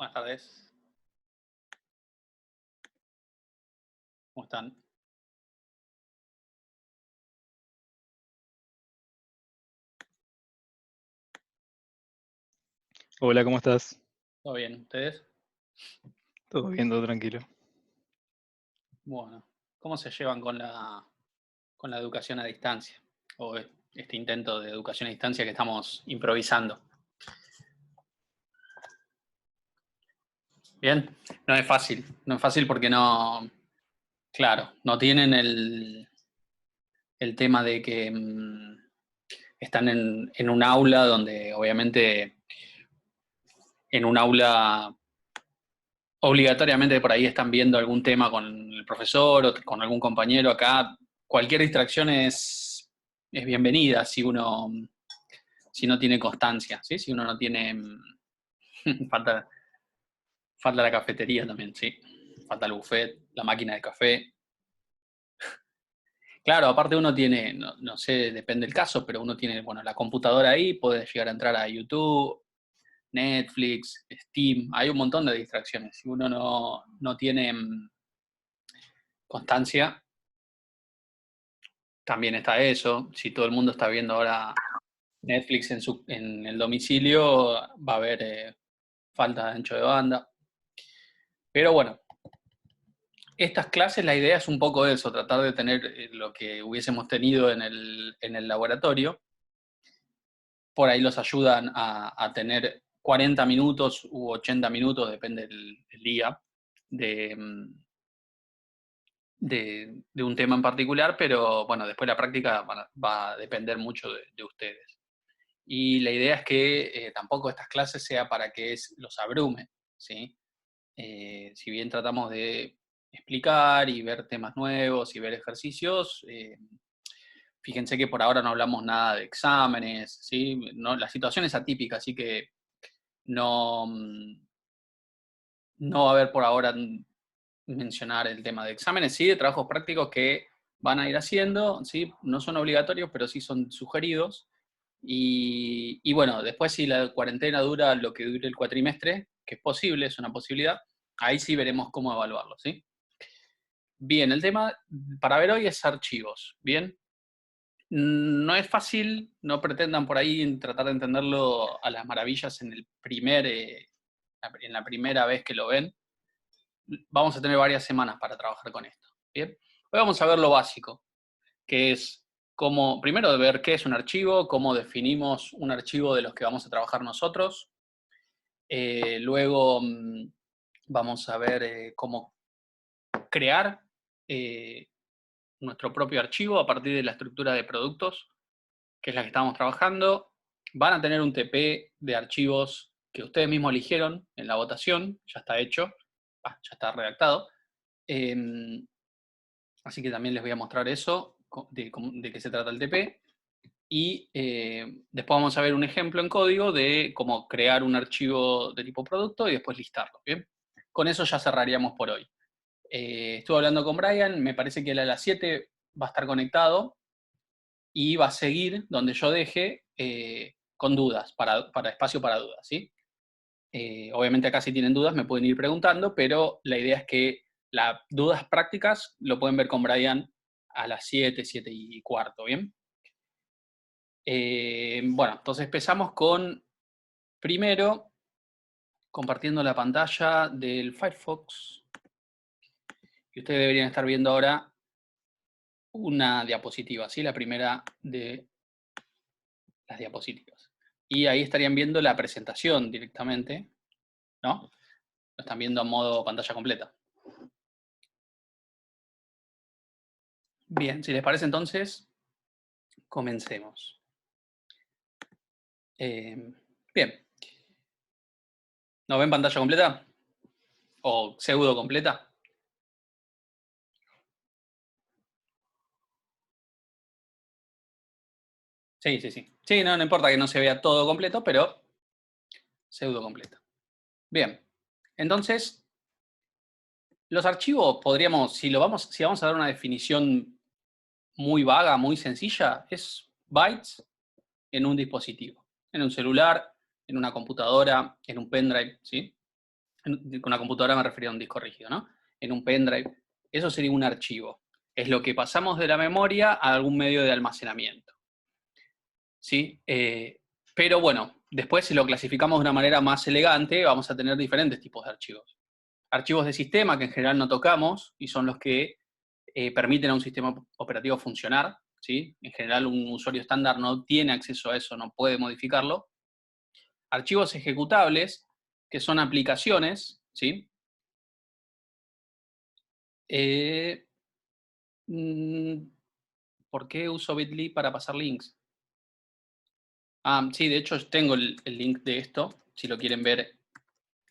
Buenas tardes. ¿Cómo están? Hola, ¿cómo estás? ¿Todo bien? ¿Ustedes? Todo bien, todo tranquilo. Bueno, ¿cómo se llevan con la educación a distancia? O este intento de educación a distancia que estamos improvisando. ¿Bien? No es fácil porque no, claro, no tienen el tema de que están en un aula donde obviamente en un aula obligatoriamente por ahí están viendo algún tema con el profesor o con algún compañero. Acá cualquier distracción es bienvenida si no tiene constancia, ¿sí? Si uno no tiene... falta, falta la cafetería también, sí. Falta el buffet, la máquina de café. Claro, aparte uno tiene, no sé, depende del caso, pero uno tiene, bueno, la computadora ahí, puede llegar a entrar a YouTube, Netflix, Steam, hay un montón de distracciones. Si uno no tiene constancia, también está eso. Si todo el mundo está viendo ahora Netflix en el domicilio, va a haber falta de ancho de banda. Pero bueno, estas clases, la idea es un poco eso, tratar de tener lo que hubiésemos tenido en el laboratorio. Por ahí los ayudan a tener 40 minutos u 80 minutos, depende del día, de, de un tema en particular, pero bueno, después la práctica va a depender mucho de ustedes. Y la idea es que tampoco estas clases sea para que los abrume, ¿sí? Si bien tratamos de explicar y ver temas nuevos y ver ejercicios, fíjense que por ahora no hablamos nada de exámenes, ¿sí? No, la situación es atípica, así que no, no va a haber por ahora mencionar el tema de exámenes, sí, de trabajos prácticos que van a ir haciendo, ¿sí? No son obligatorios, pero sí son sugeridos. Y bueno, después si la cuarentena dura lo que dure el cuatrimestre, que es posible, es una posibilidad, ahí sí veremos cómo evaluarlo, ¿sí? Bien, el tema para ver hoy es archivos, ¿bien? No es fácil, no pretendan por ahí tratar de entenderlo a las maravillas en la primera vez que lo ven. Vamos a tener varias semanas para trabajar con esto, ¿bien? Hoy vamos a ver lo básico, que es cómo, primero ver qué es un archivo, cómo definimos un archivo de los que vamos a trabajar nosotros. Luego vamos a ver cómo crear eh, nuestro propio archivo a partir de la estructura de productos, que es la que estamos trabajando. Van a tener un TP de archivos que ustedes mismos eligieron en la votación, ya está hecho, ya está redactado. Así que también les voy a mostrar eso, de qué se trata el TP. Y después vamos a ver un ejemplo en código de cómo crear un archivo de tipo producto y después listarlo. ¿Bien? Con eso ya cerraríamos por hoy. Estuve hablando con Brian, me parece que él a las 7 va a estar conectado y va a seguir donde yo deje con dudas, para espacio para dudas. ¿Sí? Obviamente acá si tienen dudas me pueden ir preguntando, pero la idea es que las dudas prácticas lo pueden ver con Brian a las 7, 7 y cuarto, ¿bien? Bueno, entonces empezamos con, primero, compartiendo la pantalla del Firefox. Y ustedes deberían estar viendo ahora una diapositiva, ¿sí? La primera de las diapositivas. Y ahí estarían viendo la presentación directamente, ¿no? Lo están viendo a modo pantalla completa. Bien, si les parece entonces, comencemos. Bien. ¿No ven pantalla completa? ¿O pseudo completa? Sí, sí, sí. Sí, no importa que no se vea todo completo, pero pseudo completa. Bien. Entonces, los archivos podríamos, si vamos a dar una definición muy vaga, muy sencilla, es bytes en un dispositivo, en un celular, en una computadora, en un pendrive, ¿sí? con una computadora me refería a un disco rígido, ¿no? En un pendrive. Eso sería un archivo. Es lo que pasamos de la memoria a algún medio de almacenamiento. ¿Sí? Pero bueno, después si lo clasificamos de una manera más elegante, vamos a tener diferentes tipos de archivos. Archivos de sistema que en general no tocamos y son los que permiten a un sistema operativo funcionar. ¿Sí? En general un usuario estándar no tiene acceso a eso, no puede modificarlo. Archivos ejecutables, que son aplicaciones, ¿sí? Eh, ¿Por qué uso Bitly para pasar links? Sí, de hecho tengo el link de esto, si lo quieren ver.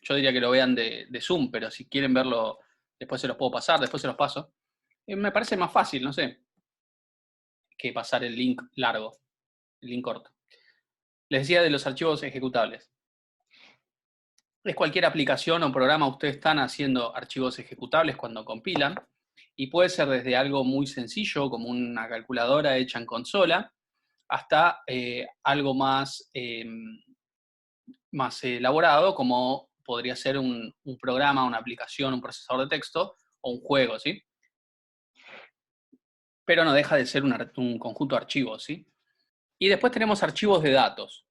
Yo diría que lo vean de Zoom, pero si quieren verlo, después se los puedo pasar, después se los paso. Me parece más fácil, no sé, que pasar el link largo, el link corto. Les decía de los archivos ejecutables. Es cualquier aplicación o programa, ustedes están haciendo archivos ejecutables cuando compilan, y puede ser desde algo muy sencillo, como una calculadora hecha en consola, hasta algo más, más elaborado, como podría ser un programa, una aplicación, un procesador de texto o un juego, ¿sí? Pero no deja de ser un conjunto de archivos, ¿sí? Y después tenemos archivos de datos.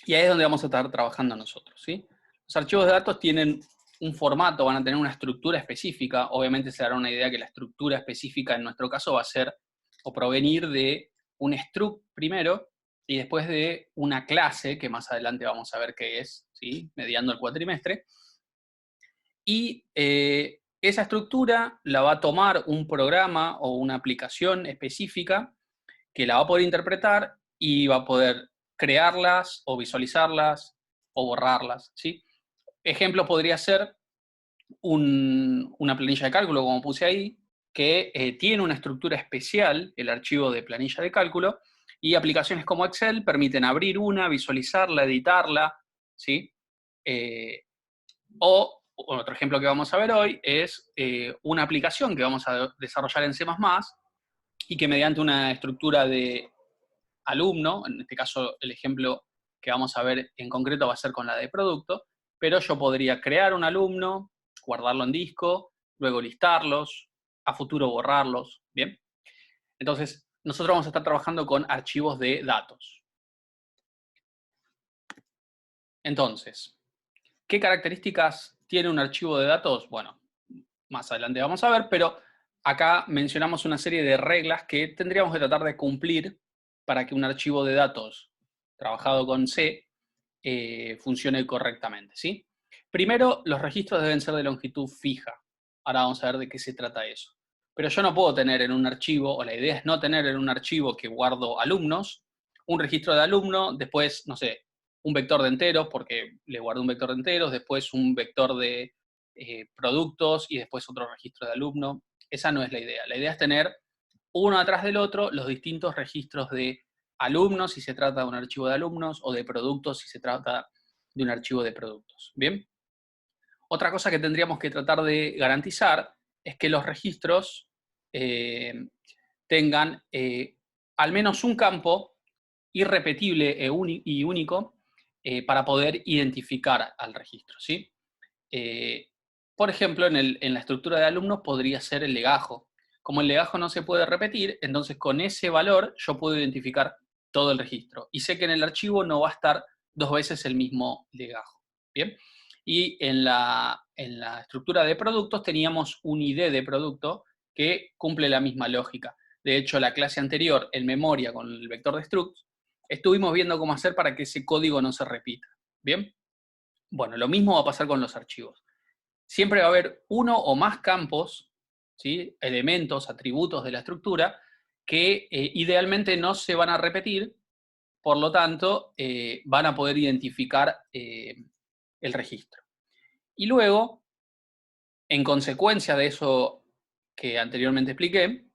Y ahí es donde vamos a estar trabajando nosotros, ¿sí? Los archivos de datos tienen un formato, van a tener una estructura específica. Obviamente se dará una idea que la estructura específica en nuestro caso va a ser o provenir de un struct primero y después de una clase, que más adelante vamos a ver qué es, ¿sí? Mediando el cuatrimestre. Y esa estructura la va a tomar un programa o una aplicación específica que la va a poder interpretar y va a poder crearlas o visualizarlas o borrarlas, ¿sí? Ejemplo podría ser una planilla de cálculo, como puse ahí, que tiene una estructura especial, el archivo de planilla de cálculo, y aplicaciones como Excel permiten abrir una, visualizarla, editarla, ¿sí? O otro ejemplo que vamos a ver hoy es una aplicación que vamos a desarrollar en C++ y que mediante una estructura de alumno, en este caso el ejemplo que vamos a ver en concreto va a ser con la de producto, pero yo podría crear un alumno, guardarlo en disco, luego listarlos, a futuro borrarlos, ¿bien? Entonces, nosotros vamos a estar trabajando con archivos de datos. Entonces, ¿qué características tiene un archivo de datos? Bueno, más adelante vamos a ver, pero acá mencionamos una serie de reglas que tendríamos que tratar de cumplir para que un archivo de datos trabajado con C funcione correctamente, ¿sí? Primero, los registros deben ser de longitud fija. Ahora vamos a ver de qué se trata eso. Pero yo no puedo tener en un archivo, o la idea es no tener en un archivo que guardo alumnos, un registro de alumno, después, no sé, un vector de enteros, porque le guardo un vector de enteros, después un vector de productos y después otro registro de alumno. Esa no es la idea. La idea es tener uno atrás del otro los distintos registros de alumnos si se trata de un archivo de alumnos o de productos si se trata de un archivo de productos. ¿Bien? Otra cosa que tendríamos que tratar de garantizar es que los registros tengan al menos un campo irrepetible y único para poder identificar al registro, ¿sí? Por ejemplo, en la estructura de alumnos podría ser el legajo. Como el legajo no se puede repetir, entonces con ese valor yo puedo identificar todo el registro. Y sé que en el archivo no va a estar dos veces el mismo legajo. ¿Bien? Y en la estructura de productos teníamos un ID de producto que cumple la misma lógica. De hecho, la clase anterior, en memoria con el vector de structs, estuvimos viendo cómo hacer para que ese código no se repita. ¿Bien? Bueno, lo mismo va a pasar con los archivos. Siempre va a haber uno o más campos, ¿sí? Elementos, atributos de la estructura, que idealmente no se van a repetir, por lo tanto, van a poder identificar el registro. Y luego, en consecuencia de eso que anteriormente expliqué,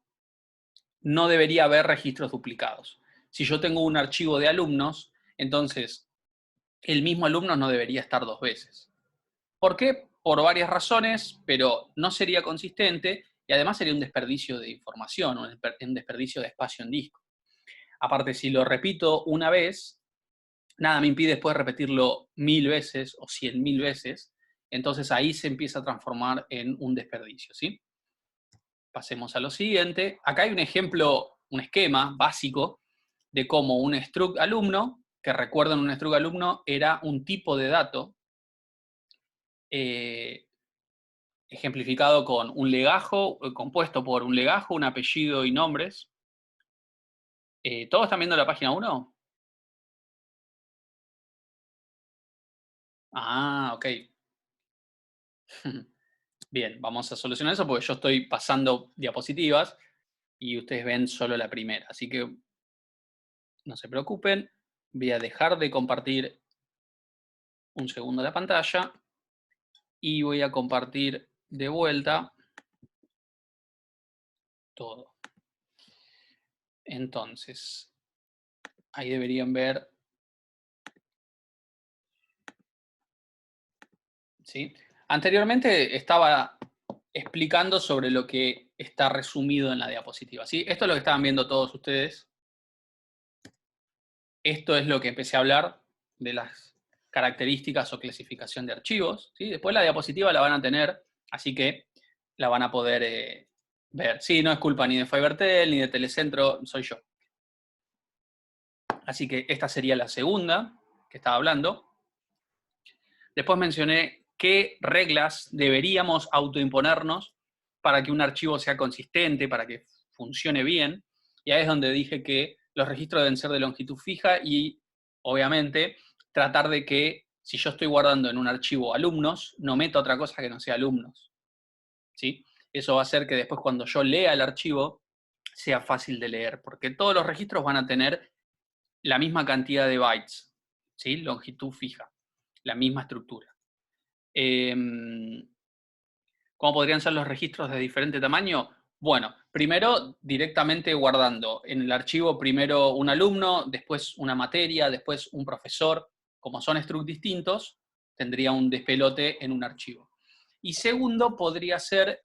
no debería haber registros duplicados. Si yo tengo un archivo de alumnos, entonces el mismo alumno no debería estar dos veces. ¿Por qué? Por varias razones, pero no sería consistente y además sería un desperdicio de información, un desperdicio de espacio en disco. Aparte, si lo repito una vez, nada me impide después repetirlo 1000 veces o 100.000 veces entonces ahí se empieza a transformar en un desperdicio, ¿sí? Pasemos a lo siguiente. Acá hay un ejemplo, un esquema básico de cómo un struct alumno, que recuerden, un struct alumno era un tipo de dato ejemplificado con un legajo, compuesto por un legajo, un apellido y nombres. ¿Todos están viendo la página 1? Ah, ok. Bien, vamos a solucionar eso porque yo estoy pasando diapositivas y ustedes ven solo la primera. Así que no se preocupen. Voy a dejar de compartir un segundo la pantalla y voy a compartir de vuelta todo. Entonces, ahí deberían ver, ¿sí? Anteriormente estaba explicando sobre lo que está resumido en la diapositiva, ¿sí? Esto es lo que estaban viendo todos ustedes. Esto es lo que empecé a hablar de las características o clasificación de archivos, ¿sí? Después la diapositiva la van a tener, así que la van a poder ver. Sí, no es culpa ni de FiberTel ni de Telecentro, soy yo. Así que esta sería la segunda que estaba hablando. Después mencioné qué reglas deberíamos autoimponernos para que un archivo sea consistente, para que funcione bien. Y ahí es donde dije que los registros deben ser de longitud fija y, obviamente, tratar de que si yo estoy guardando en un archivo alumnos, no meta otra cosa que no sea alumnos, ¿sí? Eso va a hacer que después cuando yo lea el archivo sea fácil de leer, porque todos los registros van a tener la misma cantidad de bytes, ¿sí? Longitud fija, la misma estructura. ¿Cómo podrían ser los registros de diferente tamaño? Bueno, primero directamente guardando en el archivo primero un alumno, después una materia, después un profesor. Como son structs distintos, tendría un despelote en un archivo. Y segundo, podría ser,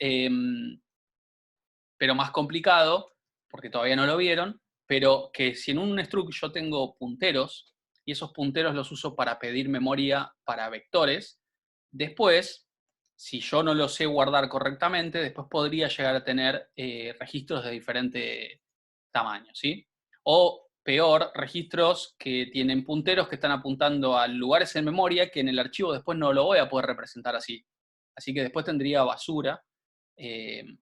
pero más complicado, porque todavía no lo vieron, pero que si en un struct yo tengo punteros, y esos punteros los uso para pedir memoria para vectores, después, si yo no lo sé guardar correctamente, después podría llegar a tener registros de diferente tamaño, ¿sí? O peor, registros que tienen punteros que están apuntando a lugares en memoria que en el archivo después no lo voy a poder representar así. Así que después tendría basura.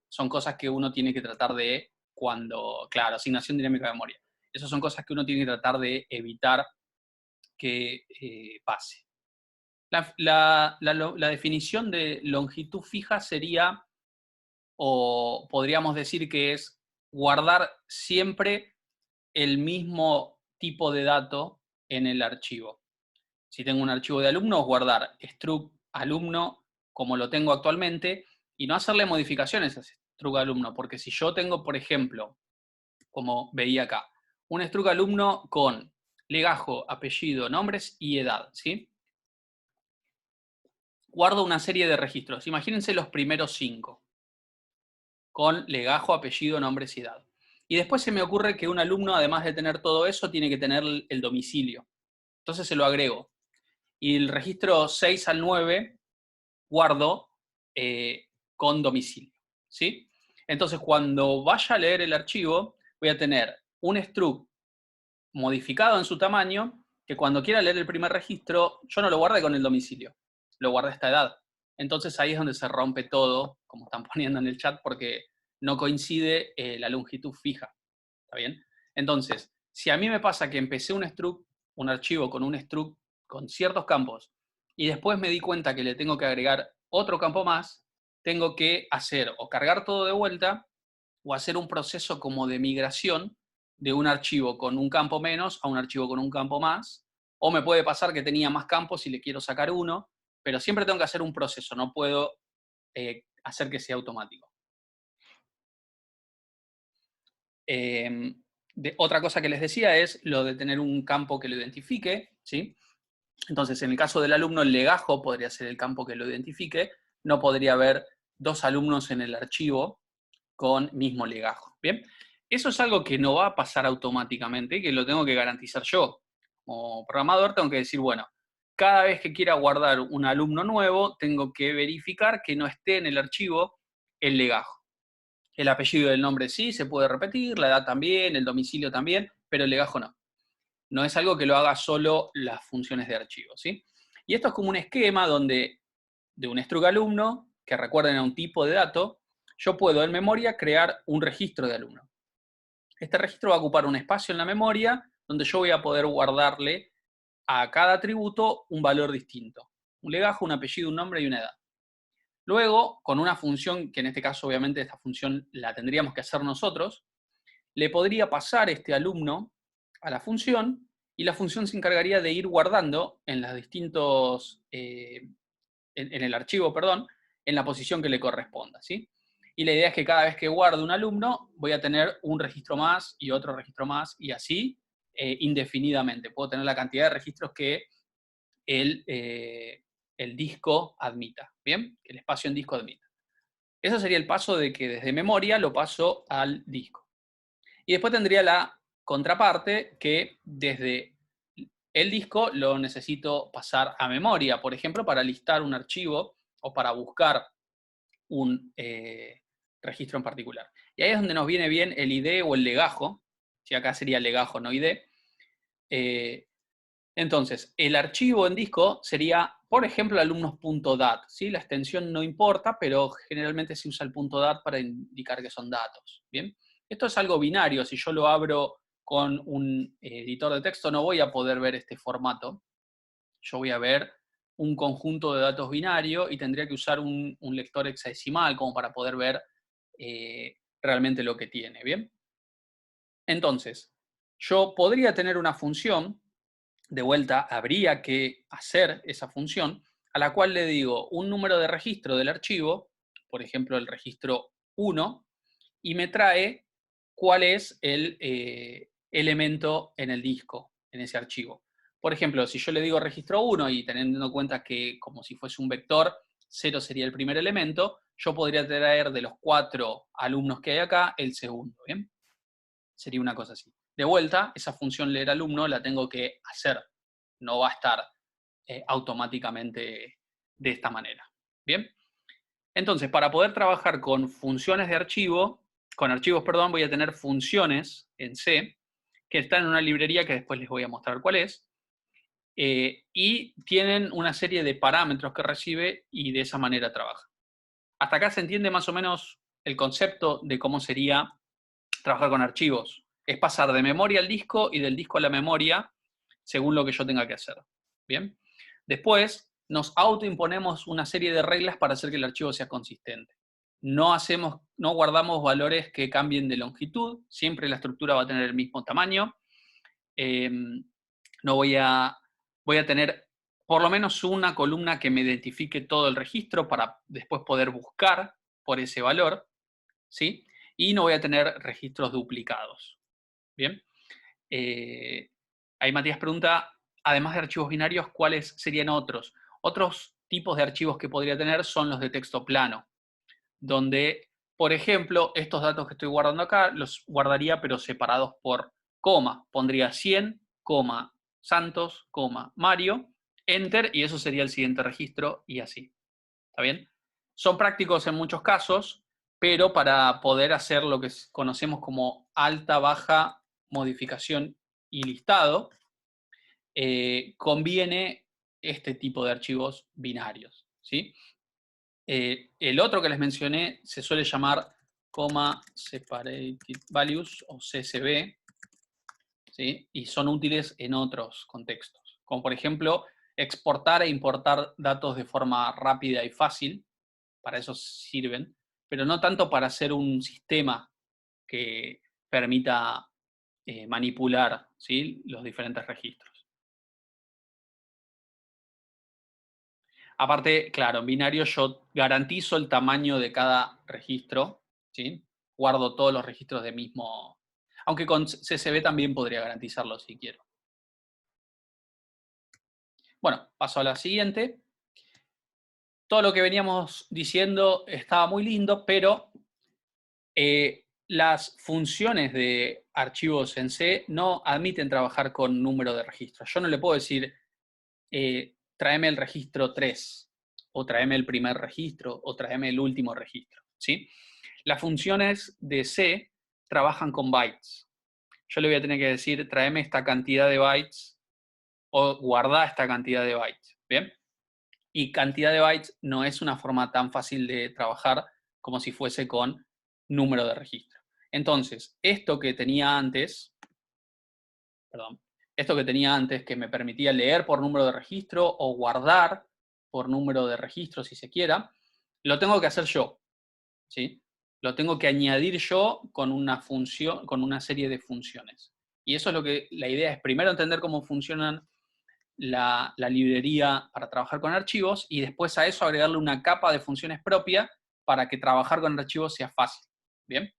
Son cosas que uno tiene que tratar de cuando, claro, asignación dinámica de memoria. Esas son cosas que uno tiene que tratar de evitar que pase. La definición de longitud fija sería, o podríamos decir que es guardar siempre el mismo tipo de dato en el archivo. Si tengo un archivo de alumnos, guardar struct alumno como lo tengo actualmente y no hacerle modificaciones a ese struct alumno, porque si yo tengo, por ejemplo, como veía acá, un struct alumno con legajo, apellido, nombres y edad, ¿sí? Guardo una serie de registros. Imagínense los primeros 5, con legajo, apellido, nombres y edad. Y después se me ocurre que un alumno, además de tener todo eso, tiene que tener el domicilio. Entonces se lo agrego. Y el registro 6 al 9 guardo con domicilio, ¿sí? Entonces, cuando vaya a leer el archivo, voy a tener un struct modificado en su tamaño, que cuando quiera leer el primer registro, yo no lo guardé con el domicilio, lo guardé a esta edad. Entonces ahí es donde se rompe todo, como están poniendo en el chat, porque no coincide la longitud fija, ¿está bien? Entonces, si a mí me pasa que empecé un struct, un archivo con un struct con ciertos campos, y después me di cuenta que le tengo que agregar otro campo más, tengo que hacer o cargar todo de vuelta, o hacer un proceso como de migración de un archivo con un campo menos a un archivo con un campo más, o me puede pasar que tenía más campos y le quiero sacar uno, pero siempre tengo que hacer un proceso, no puedo hacer que sea automático. Otra cosa que les decía es lo de tener un campo que lo identifique, ¿sí? Entonces, en el caso del alumno, el legajo podría ser el campo que lo identifique, no podría haber dos alumnos en el archivo con mismo legajo, ¿bien? Eso es algo que no va a pasar automáticamente y que lo tengo que garantizar yo. Como programador tengo que decir, bueno, cada vez que quiera guardar un alumno nuevo, tengo que verificar que no esté en el archivo el legajo. El apellido y el nombre sí, se puede repetir, la edad también, el domicilio también, pero el legajo no. No es algo que lo haga solo las funciones de archivo, ¿sí? Y esto es como un esquema donde de un struct alumno, que recuerden a un tipo de dato, yo puedo en memoria crear un registro de alumno. Este registro va a ocupar un espacio en la memoria donde yo voy a poder guardarle a cada atributo un valor distinto. Un legajo, un apellido, un nombre y una edad. Luego, con una función, que en este caso obviamente esta función la tendríamos que hacer nosotros, le podría pasar este alumno a la función y la función se encargaría de ir guardando en los distintos, en el archivo, perdón, en la posición que le corresponda, ¿sí? Y la idea es que cada vez que guarde un alumno voy a tener un registro más y otro registro más y así indefinidamente. Puedo tener la cantidad de registros que el disco admita, ¿bien? Que el espacio en disco admita. Eso sería el paso de que desde memoria lo paso al disco. Y después tendría la contraparte que desde el disco lo necesito pasar a memoria, por ejemplo, para listar un archivo o para buscar un registro en particular. Y ahí es donde nos viene bien el ID o el legajo, si acá sería legajo, no ID. Entonces, el archivo en disco sería, por ejemplo, alumnos.dat. ¿Sí? La extensión no importa, pero generalmente se usa el .dat para indicar que son datos. ¿Bien? Esto es algo binario. Si yo lo abro con un editor de texto, no voy a poder ver este formato. Yo voy a ver un conjunto de datos binario y tendría que usar un lector hexadecimal como para poder ver realmente lo que tiene. ¿Bien? Entonces, yo podría tener una función. De vuelta, habría que hacer esa función, a la cual le digo un número de registro del archivo, por ejemplo, el registro 1, y me trae cuál es el elemento en el disco, en ese archivo. Por ejemplo, si yo le digo registro 1 y teniendo en cuenta que como si fuese un vector, 0 sería el primer elemento, yo podría traer de los 4 alumnos que hay acá el segundo, ¿bien? Sería una cosa así. De vuelta, esa función leer alumno la tengo que hacer. No va a estar automáticamente de esta manera. ¿Bien? Entonces, para poder trabajar con funciones de archivo, con archivos, perdón, voy a tener funciones en C, que están en una librería que después les voy a mostrar cuál es, y tienen una serie de parámetros que recibe y de esa manera trabaja. Hasta acá se entiende más o menos el concepto de cómo sería trabajar con archivos. Es pasar de memoria al disco y del disco a la memoria según lo que yo tenga que hacer. ¿Bien? Después nos autoimponemos una serie de reglas para hacer que el archivo sea consistente. No guardamos valores que cambien de longitud, siempre la estructura va a tener el mismo tamaño. No voy a tener por lo menos una columna que me identifique todo el registro para después poder buscar por ese valor, ¿sí? Y no voy a tener registros duplicados. ¿Bien? Ahí Matías pregunta, además de archivos binarios, ¿cuáles serían otros? Otros tipos de archivos que podría tener son los de texto plano, donde, por ejemplo, estos datos que estoy guardando acá los guardaría pero separados por coma. Pondría 100, Santos, Mario, enter, y eso sería el siguiente registro y así. ¿Está bien? Son prácticos en muchos casos, pero para poder hacer lo que conocemos como alta, baja, modificación y listado, conviene este tipo de archivos binarios, ¿sí? El otro que les mencioné se suele llamar separated values o CSV, ¿sí? Y son útiles en otros contextos, como por ejemplo exportar e importar datos de forma rápida y fácil, para eso sirven, pero no tanto para hacer un sistema que permita manipular, ¿sí?, los diferentes registros. Aparte, claro, en binario yo garantizo el tamaño de cada registro, ¿sí? Guardo todos los registros de mismo... Aunque con CSV también podría garantizarlo si quiero. Bueno, paso a la siguiente. Todo lo que veníamos diciendo estaba muy lindo, pero las funciones de archivos en C no admiten trabajar con número de registros. Yo no le puedo decir tráeme el registro 3, o tráeme el primer registro, o tráeme el último registro, ¿sí? Las funciones de C trabajan con bytes. Yo le voy a tener que decir, tráeme esta cantidad de bytes, o guardá esta cantidad de bytes, ¿bien? Y cantidad de bytes no es una forma tan fácil de trabajar como si fuese con número de registro. Entonces, esto que tenía antes, que me permitía leer por número de registro o guardar por número de registro, si se quiera, lo tengo que hacer yo, ¿sí? Lo tengo que añadir yo con una función, con una serie de funciones. Y eso es lo que la idea es primero entender cómo funcionan la librería para trabajar con archivos y después a eso agregarle una capa de funciones propia para que trabajar con archivos sea fácil. ¿Bien?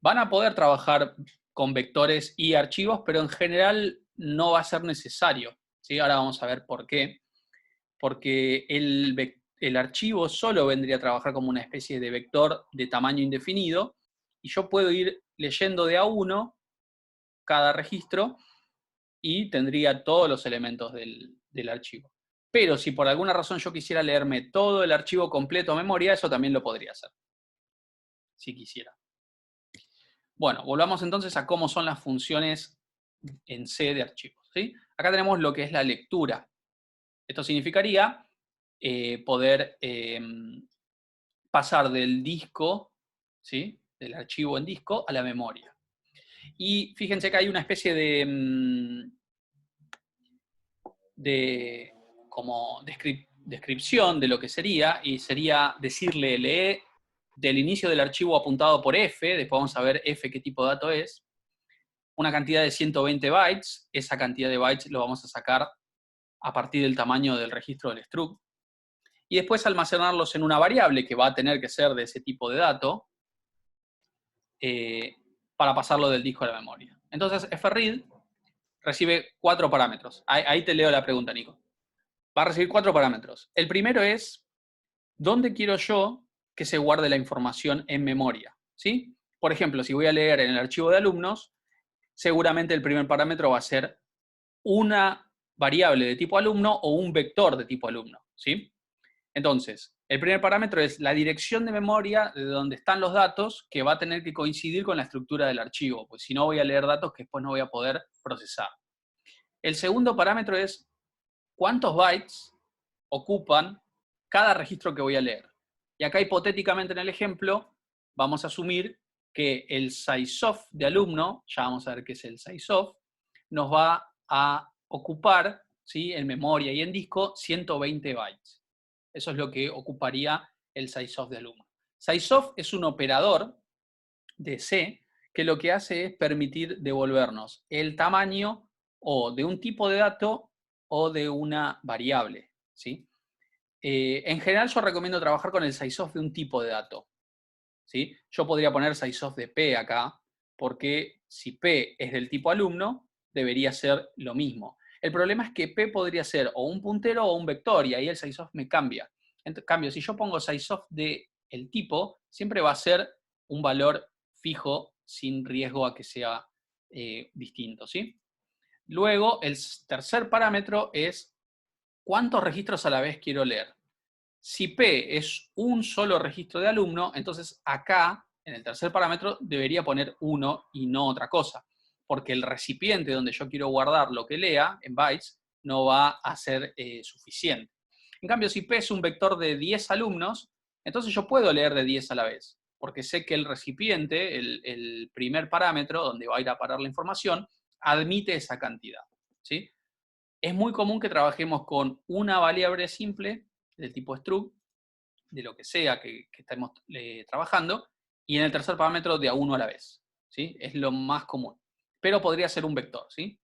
Van a poder trabajar con vectores y archivos, pero en general no va a ser necesario, ¿sí? Ahora vamos a ver por qué. Porque el archivo solo vendría a trabajar como una especie de vector de tamaño indefinido y yo puedo ir leyendo de a uno cada registro y tendría todos los elementos del archivo. Pero si por alguna razón yo quisiera leerme todo el archivo completo a memoria, eso también lo podría hacer, si quisiera. Bueno, volvamos entonces a cómo son las funciones en C de archivos, ¿sí? Acá tenemos lo que es la lectura. Esto significaría poder pasar del disco, ¿sí? Del archivo en disco a la memoria. Y fíjense que hay una especie de como descripción de lo que sería, y sería decirle, lee del inicio del archivo apuntado por F, después vamos a ver F qué tipo de dato es, una cantidad de 120 bytes, esa cantidad de bytes lo vamos a sacar a partir del tamaño del registro del struct, y después almacenarlos en una variable que va a tener que ser de ese tipo de dato, para pasarlo del disco a la memoria. Entonces, fread recibe 4 parámetros. Ahí te leo la pregunta, Nico. Va a recibir 4 parámetros. El primero es, ¿dónde quiero yo que se guarde la información en memoria? ¿Sí? Por ejemplo, si voy a leer en el archivo de alumnos, seguramente el primer parámetro va a ser una variable de tipo alumno o un vector de tipo alumno. ¿Sí? Entonces, el primer parámetro es la dirección de memoria de donde están los datos, que va a tener que coincidir con la estructura del archivo, pues si no voy a leer datos que después no voy a poder procesar. El segundo parámetro es cuántos bytes ocupan cada registro que voy a leer. Y acá hipotéticamente en el ejemplo vamos a asumir que el sizeof de alumno, ya vamos a ver qué es el sizeof, nos va a ocupar, ¿sí?, en memoria y en disco 120 bytes. Eso es lo que ocuparía el sizeof de alumno. Sizeof es un operador de C que lo que hace es permitir devolvernos el tamaño o de un tipo de dato o de una variable, ¿sí? En general yo recomiendo trabajar con el sizeof de un tipo de dato, ¿sí? Yo podría poner sizeof de P acá, porque si P es del tipo alumno, debería ser lo mismo. El problema es que P podría ser o un puntero o un vector, y ahí el sizeof me cambia. En cambio, si yo pongo sizeof de el tipo, siempre va a ser un valor fijo sin riesgo a que sea distinto, ¿sí? Luego, el tercer parámetro es cuántos registros a la vez quiero leer. Si P es un solo registro de alumno, entonces acá, en el tercer parámetro, debería poner 1 y no otra cosa, porque el recipiente donde yo quiero guardar lo que lea, en bytes, no va a ser suficiente. En cambio, si P es un vector de 10 alumnos, entonces yo puedo leer de 10 a la vez, porque sé que el recipiente, el primer parámetro donde va a ir a parar la información, admite esa cantidad, ¿sí? Es muy común que trabajemos con una variable simple del tipo struct, de lo que sea que estemos trabajando, y en el tercer parámetro de a uno a la vez, ¿sí? Es lo más común. Pero podría ser un vector, ¿sí?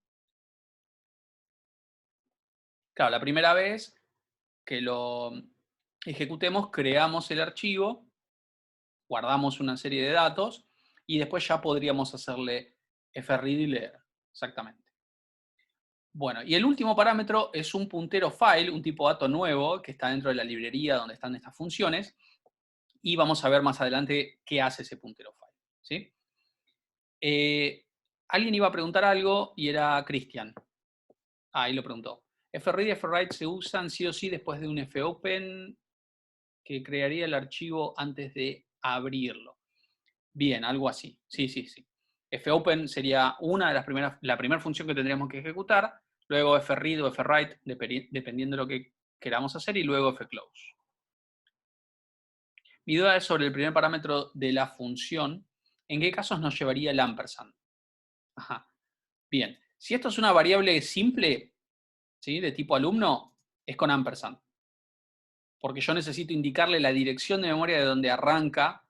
Claro, la primera vez que lo ejecutemos, creamos el archivo, guardamos una serie de datos, y después ya podríamos hacerle fread y leer, exactamente. Bueno, y el último parámetro es un puntero file, un tipo dato nuevo que está dentro de la librería donde están estas funciones, y vamos a ver más adelante qué hace ese puntero file, ¿sí? Alguien iba a preguntar algo y era Cristian. Ahí lo preguntó. Fread y Frwrite se usan sí o sí después de un fopen que crearía el archivo antes de abrirlo. Bien, algo así. Sí, sí, sí. fopen sería una de las primeras, la primera función que tendríamos que ejecutar, luego fread o frwrite, dependiendo de lo que queramos hacer, y luego fclose. Mi duda es sobre el primer parámetro de la función. ¿En qué casos nos llevaría el ampersand? Ajá. Bien. Si esto es una variable simple, ¿sí?, de tipo alumno, es con ampersand. Porque yo necesito indicarle la dirección de memoria de donde arranca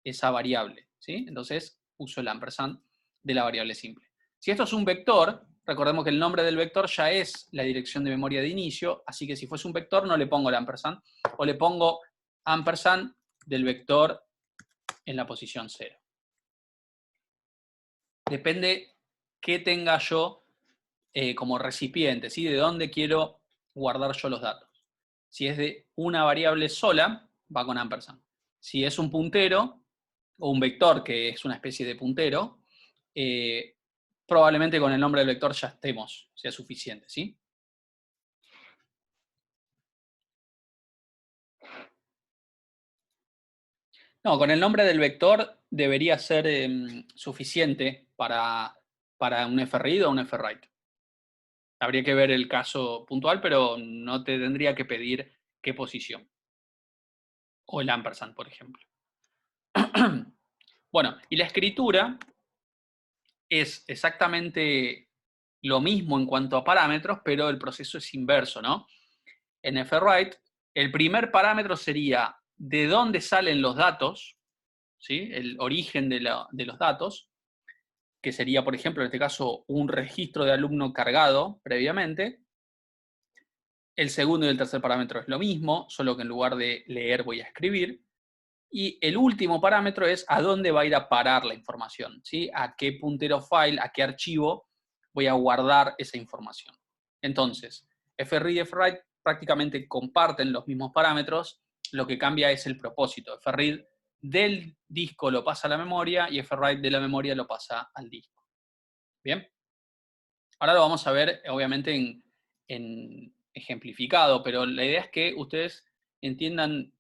esa variable, ¿sí? Entonces uso el ampersand de la variable simple. Si esto es un vector, recordemos que el nombre del vector ya es la dirección de memoria de inicio, así que si fuese un vector no le pongo el ampersand, o le pongo ampersand del vector en la posición 0. Depende qué tenga yo como recipiente, ¿sí? De dónde quiero guardar yo los datos. Si es de una variable sola, va con ampersand. Si es un puntero o un vector, que es una especie de puntero, probablemente con el nombre del vector ya estemos, sea suficiente, ¿sí? No, con el nombre del vector debería ser suficiente para un fread o un frwrite. Habría que ver el caso puntual, pero no te tendría que pedir qué posición. O el ampersand, por ejemplo. Bueno, y la escritura es exactamente lo mismo en cuanto a parámetros, pero el proceso es inverso, ¿no? En frwrite, el primer parámetro sería de dónde salen los datos, ¿sí?, el origen de los datos, que sería, por ejemplo, en este caso, un registro de alumno cargado previamente. El segundo y el tercer parámetro es lo mismo, solo que en lugar de leer voy a escribir. Y el último parámetro es a dónde va a ir a parar la información, ¿sí? A qué puntero file, a qué archivo voy a guardar esa información. Entonces, fread y frwrite prácticamente comparten los mismos parámetros, lo que cambia es el propósito. Fread del disco lo pasa a la memoria y frwrite de la memoria lo pasa al disco. ¿Bien? Ahora lo vamos a ver, obviamente, en ejemplificado, pero la idea es que ustedes entiendan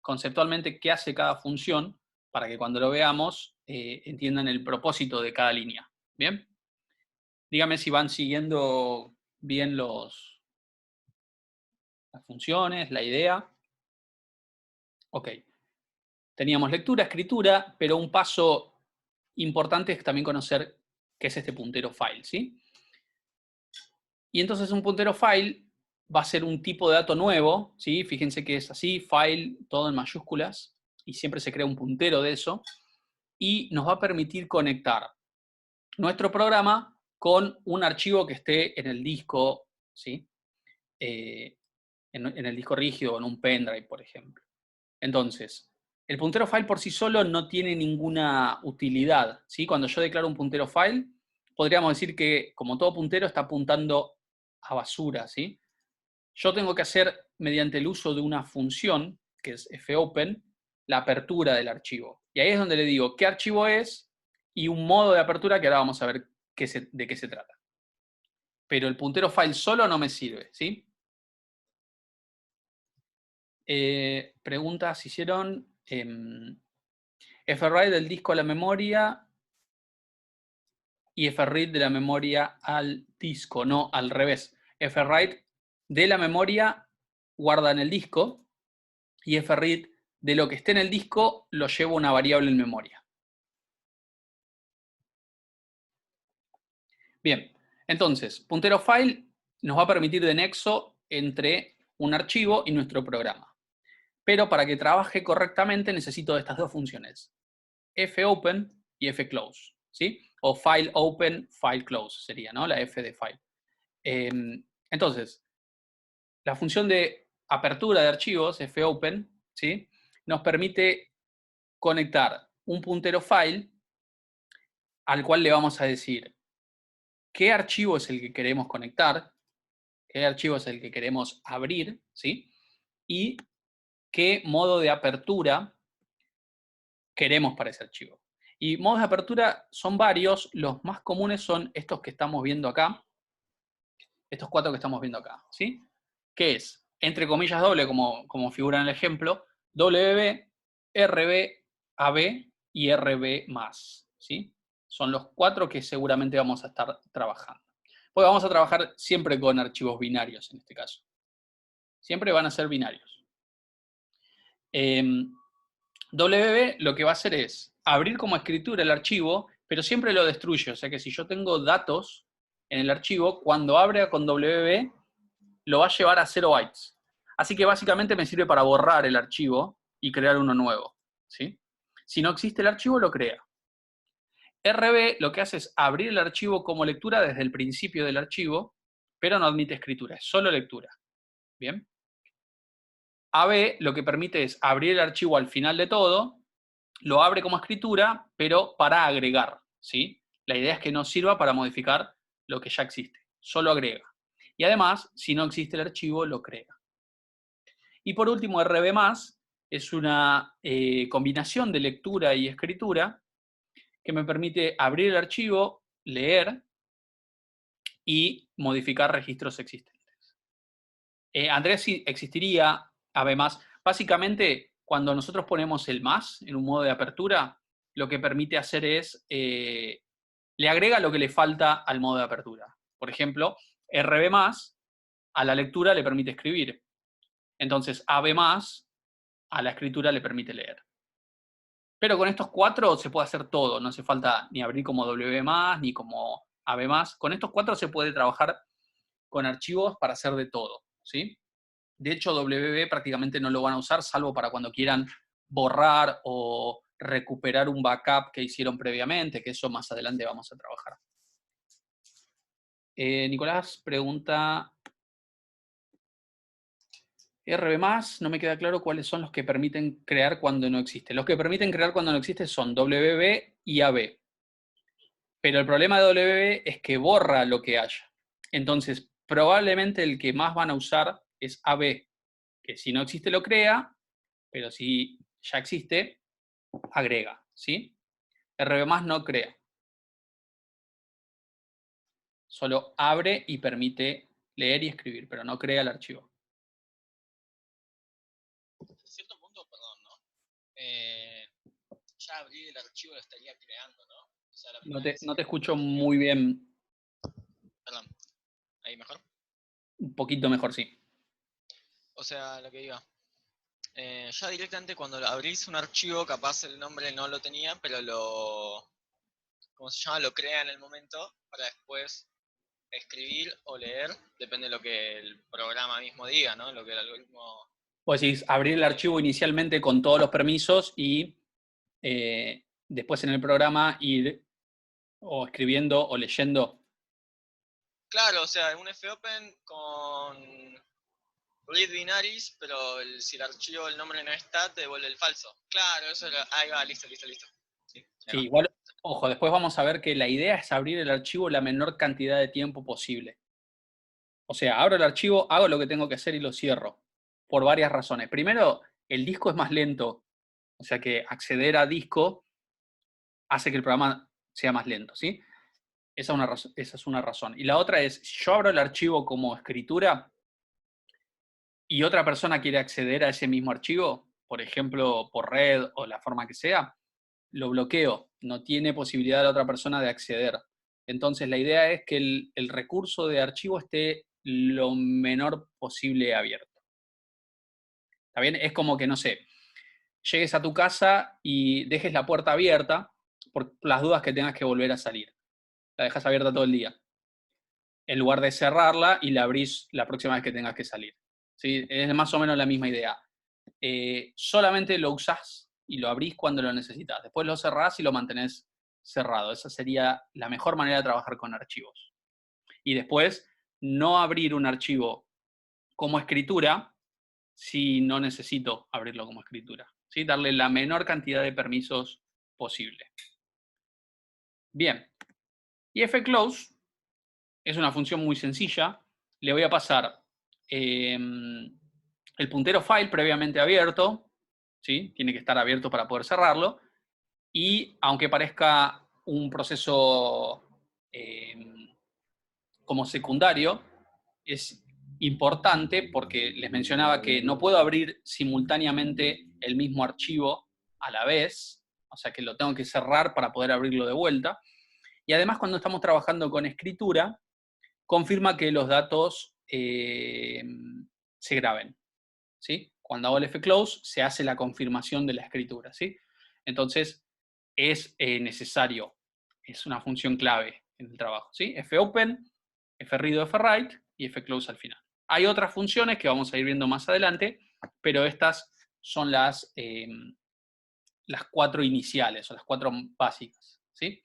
conceptualmente qué hace cada función para que cuando lo veamos entiendan el propósito de cada línea. ¿Bien? Dígame si van siguiendo bien las funciones, la idea. Ok. Teníamos lectura, escritura, pero un paso importante es también conocer qué es este puntero file, ¿sí? Y entonces un puntero file va a ser un tipo de dato nuevo, ¿sí? Fíjense que es así, file, todo en mayúsculas, y siempre se crea un puntero de eso, y nos va a permitir conectar nuestro programa con un archivo que esté en el disco, ¿sí? En el disco rígido o en un pendrive, por ejemplo. Entonces, el puntero file por sí solo no tiene ninguna utilidad, ¿sí? Cuando yo declaro un puntero file, podríamos decir que, como todo puntero, está apuntando a basura, ¿sí? Yo tengo que hacer, mediante el uso de una función, que es fopen, la apertura del archivo. Y ahí es donde le digo qué archivo es y un modo de apertura que ahora vamos a ver de qué se trata. Pero el puntero file solo no me sirve, ¿sí? Preguntas hicieron. Fread del disco a la memoria y fread de la memoria al disco, no al revés. Fread de la memoria guarda en el disco y fread de lo que esté en el disco lo llevo a una variable en memoria. Bien, entonces, puntero file nos va a permitir de nexo entre un archivo y nuestro programa. Pero para que trabaje correctamente necesito de estas dos funciones, fopen y fclose, ¿sí? O file open, file close sería, ¿no? La F de file. Entonces, la función de apertura de archivos, fopen, ¿sí?, nos permite conectar un puntero file al cual le vamos a decir qué archivo es el que queremos conectar, qué archivo es el que queremos abrir, ¿sí?, y qué modo de apertura queremos para ese archivo. Y modos de apertura son varios, los más comunes son estos que estamos viendo acá, estos 4 que estamos viendo acá, ¿sí? Que es, entre comillas doble, como figura en el ejemplo, WB, RB, AB y RB más, ¿sí? Son los 4 que seguramente vamos a estar trabajando. Pues vamos a trabajar siempre con archivos binarios en este caso. Siempre van a ser binarios. WB lo que va a hacer es abrir como escritura el archivo, pero siempre lo destruye. O sea que si yo tengo datos en el archivo, cuando abra con WB, lo va a llevar a 0 bytes. Así que básicamente me sirve para borrar el archivo y crear uno nuevo, ¿sí? Si no existe el archivo, lo crea. RB lo que hace es abrir el archivo como lectura desde el principio del archivo, pero no admite escritura, es solo lectura. ¿Bien? AB lo que permite es abrir el archivo al final de todo, lo abre como escritura, pero para agregar, ¿sí? La idea es que no sirva para modificar lo que ya existe, solo agrega. Y además, si no existe el archivo, lo crea. Y por último, RB+, es una combinación de lectura y escritura que me permite abrir el archivo, leer y modificar registros existentes. Andrés, sí existiría AB+. Básicamente, cuando nosotros ponemos el más en un modo de apertura, lo que permite hacer es, le agrega lo que le falta al modo de apertura. Por ejemplo, RB+, a la lectura le permite escribir. Entonces, AB+, a la escritura le permite leer. Pero con estos 4 se puede hacer todo, no hace falta ni abrir como W+, ni como AB+. Con estos 4 se puede trabajar con archivos para hacer de todo, ¿sí? De hecho, WB prácticamente no lo van a usar, salvo para cuando quieran borrar o recuperar un backup que hicieron previamente, que eso más adelante vamos a trabajar. Nicolás pregunta, RB+, no me queda claro cuáles son los que permiten crear cuando no existe. Los que permiten crear cuando no existe son WB y AB. Pero el problema de WB es que borra lo que haya. Entonces, probablemente el que más van a usar es AB, que si no existe lo crea, pero si ya existe, agrega, ¿sí? RB+ no crea. Solo abre y permite leer y escribir, pero no crea el archivo. En cierto punto, perdón, ¿no? Ya abrir el archivo lo estaría creando, ¿no? O sea, No te escucho muy bien. Perdón, ¿ahí mejor? Un poquito mejor, sí. O sea, lo que iba. Ya directamente cuando abrís un archivo, capaz el nombre no lo tenía, pero ¿cómo se llama? Lo crea en el momento para después escribir o leer, depende de lo que el programa mismo diga, ¿no? Lo que el algoritmo... Pues decís, abrir el archivo inicialmente con todos los permisos y después en el programa ir o escribiendo o leyendo. Claro, o sea, un fopen con read binaries, pero si el archivo, el nombre no está, te devuelve el falso. Claro, eso era... Ahí va, listo. Sí, Sí, igual, ojo, después vamos a ver que la idea es abrir el archivo la menor cantidad de tiempo posible. O sea, abro el archivo, hago lo que tengo que hacer y lo cierro. Por varias razones. Primero, el disco es más lento. O sea que acceder a disco hace que el programa sea más lento, ¿sí? Esa es una razón. Y la otra es, si yo abro el archivo como escritura y otra persona quiere acceder a ese mismo archivo, por ejemplo, por red o la forma que sea, lo bloqueo. No tiene posibilidad la otra persona de acceder. Entonces, la idea es que el recurso de archivo esté lo menor posible abierto. ¿Está bien? Es como que, no sé, llegues a tu casa y dejes la puerta abierta por las dudas que tengas que volver a salir. La dejas abierta todo el día. En lugar de cerrarla y la abrís la próxima vez que tengas que salir. ¿Sí? Es más o menos la misma idea. Solamente lo usás y lo abrís cuando lo necesitas. Después lo cerrás y lo mantenés cerrado. Esa sería la mejor manera de trabajar con archivos. Y después, no abrir un archivo como escritura si no necesito abrirlo como escritura. ¿Sí? Darle la menor cantidad de permisos posible. Bien. Y fclose es una función muy sencilla. Le voy a pasar el puntero file previamente abierto, ¿sí? Tiene que estar abierto para poder cerrarlo, y aunque parezca un proceso como secundario, es importante porque les mencionaba que no puedo abrir simultáneamente el mismo archivo a la vez, o sea que lo tengo que cerrar para poder abrirlo de vuelta. Y además, cuando estamos trabajando con escritura, confirma que los datos se graben, ¿sí? Cuando hago el fclose, se hace la confirmación de la escritura, ¿sí? Entonces, es necesario, es una función clave en el trabajo, ¿sí? fopen, fread o fwrite y fclose al final. Hay otras funciones que vamos a ir viendo más adelante, pero estas son las 4 iniciales, o las 4 básicas, ¿sí?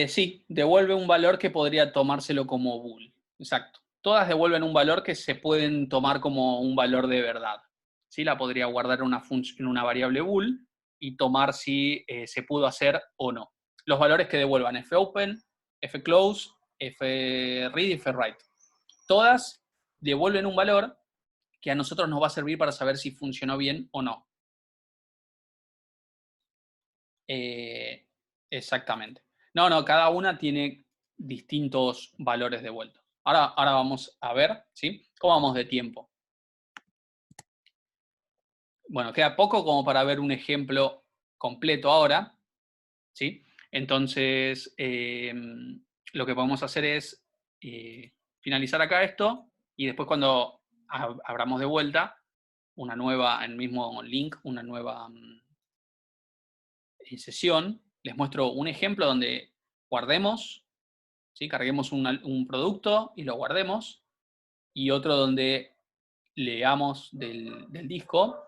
Sí, devuelve un valor que podría tomárselo como bool. Exacto. Todas devuelven un valor que se pueden tomar como un valor de verdad. ¿Sí? La podría guardar en una variable bool y tomar si se pudo hacer o no. Los valores que devuelvan fopen, fclose, fread y fwrite. Todas devuelven un valor que a nosotros nos va a servir para saber si funcionó bien o no. Exactamente. No, cada una tiene distintos valores de vuelta. Ahora vamos a ver, ¿sí? ¿Cómo vamos de tiempo? Bueno, queda poco como para ver un ejemplo completo ahora, ¿sí? Entonces, lo que podemos hacer es finalizar acá esto y después cuando abramos de vuelta una nueva, en el mismo link, una nueva sesión, les muestro un ejemplo donde guardemos, ¿sí? Carguemos un producto y lo guardemos, y otro donde leamos del disco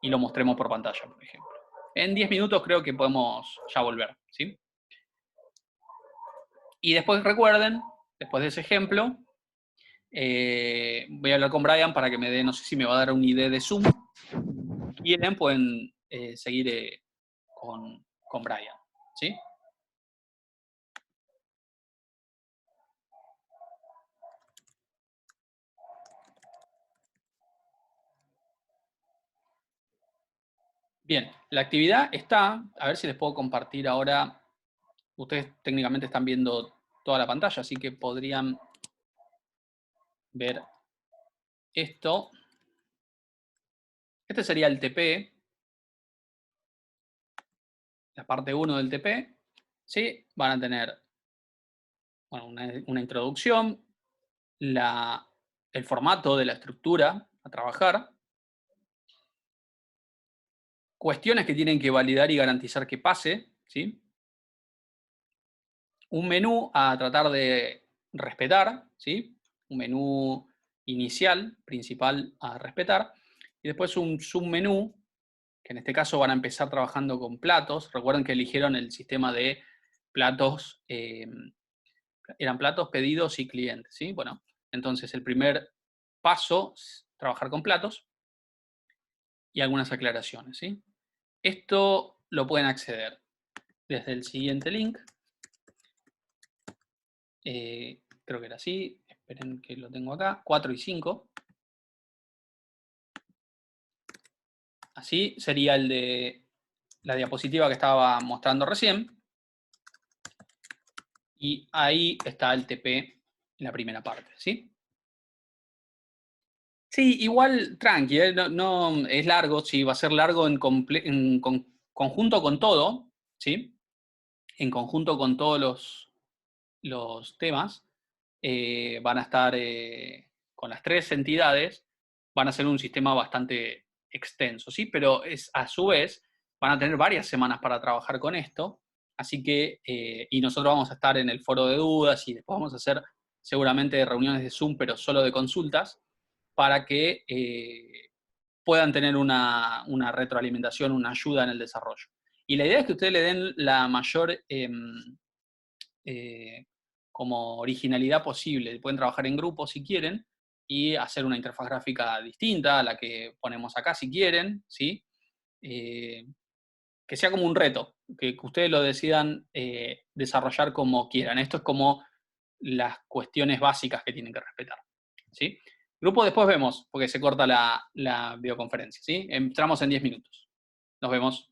y lo mostremos por pantalla, por ejemplo. En 10 minutos creo que podemos ya volver, ¿sí? Y después recuerden, después de ese ejemplo, voy a hablar con Brian para que me dé, no sé si me va a dar un ID de Zoom. Si quieren, pueden seguir con Brian, ¿sí? Bien, la actividad está, a ver si les puedo compartir ahora. Ustedes técnicamente están viendo toda la pantalla, así que podrían ver esto. Este sería el TP, la parte 1 del TP. ¿Sí? Van a tener bueno, una introducción, el formato de la estructura a trabajar, cuestiones que tienen que validar y garantizar que pase, ¿sí? Un menú a tratar de respetar, ¿sí? Un menú inicial, principal a respetar, y después un submenú, que en este caso van a empezar trabajando con platos. Recuerden que eligieron el sistema de platos, eran platos, pedidos y clientes, ¿sí? Bueno, entonces el primer paso es trabajar con platos y algunas aclaraciones, ¿sí? Esto lo pueden acceder desde el siguiente link. Creo que era así, esperen que lo tengo acá, 4 y 5. Así sería el de la diapositiva que estaba mostrando recién. Y ahí está el TP en la primera parte, ¿sí? Sí, igual tranqui, no, es largo, sí, va a ser largo en conjunto con todo, ¿sí? En conjunto con todos los temas, van a estar con las 3 entidades, van a ser un sistema bastante extenso, ¿sí? Pero a su vez van a tener varias semanas para trabajar con esto, así que, y nosotros vamos a estar en el foro de dudas y después vamos a hacer seguramente reuniones de Zoom, pero solo de consultas, para que puedan tener una retroalimentación, una ayuda en el desarrollo. Y la idea es que ustedes le den la mayor como originalidad posible. Pueden trabajar en grupo si quieren y hacer una interfaz gráfica distinta a la que ponemos acá si quieren, ¿sí? Que sea como un reto, que ustedes lo decidan desarrollar como quieran. Esto es como las cuestiones básicas que tienen que respetar, ¿sí? Grupo después vemos, porque se corta la videoconferencia, ¿sí? Entramos en 10 minutos. Nos vemos.